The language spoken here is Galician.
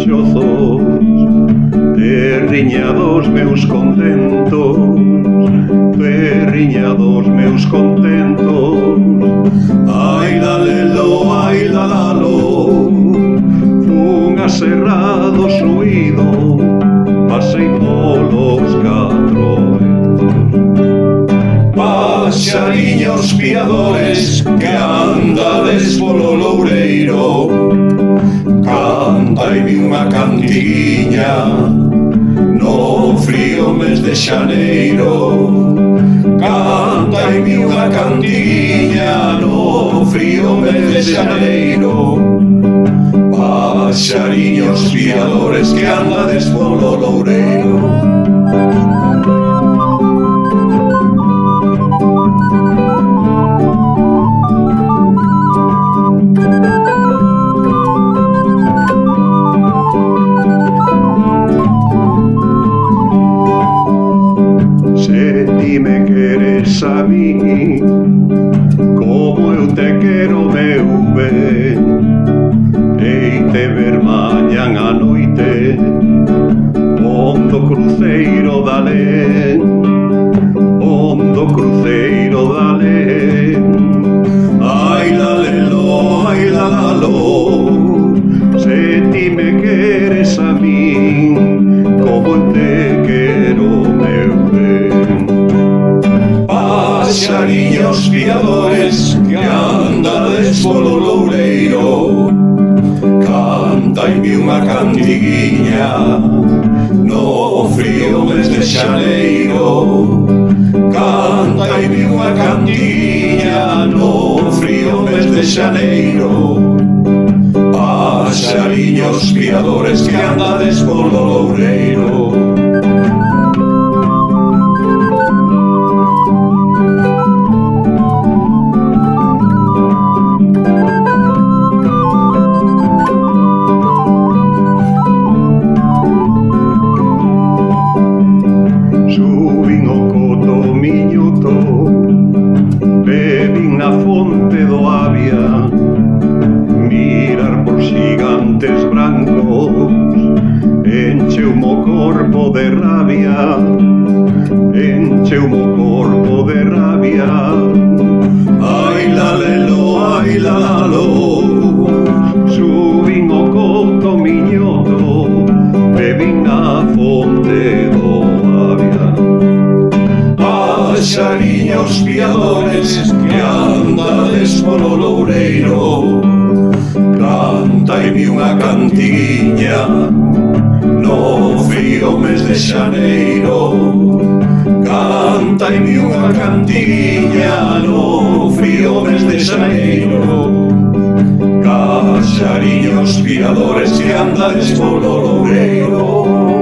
xozos, terriñados meus contentos, terriñados meus contentos. Ai la lelo, ai la lalo, fun a serra do Suído, pasei polos catro ventos. Paxariños piadores que andades polo loureiro, cantaime unha cantiguiña no frío mes de xaneiro. Cantaime unha cantiguiña no frío mes de xaneiro. Paxariños piadores que andades polo loureiro. Me queres a mí como eu te quero, meu ben. Heite ver mañan a noite hondo cruceiro da Alén, hondo cruceiro da Alén. Ai la lelo, ai la lalo, se ti me queres a mí como eu te quero, meu ben. Paxariños piadores que andades polo loureiro, cantaime unha cantiguiña no frío mes de xaneiro. Cantaime unha cantiguiña no frío mes de xaneiro. Paxariños piadores que andades polo loureiro. Bebín na fonte do Avia, mirar por xigantes brancos, encheu-me o corpo de rabia, encheu-me o corpo de rabia. Ai la lelo, ai la lalo, subín o coto miñoto, bebín na fonte do Avia. Paxariños piadores que andades polo loureiro, cantaime unha cantiguiña no frío mes de xaneiro. Cantaime unha cantiguiña no frío mes de xaneiro. Paxariños piadores que andades polo loureiro.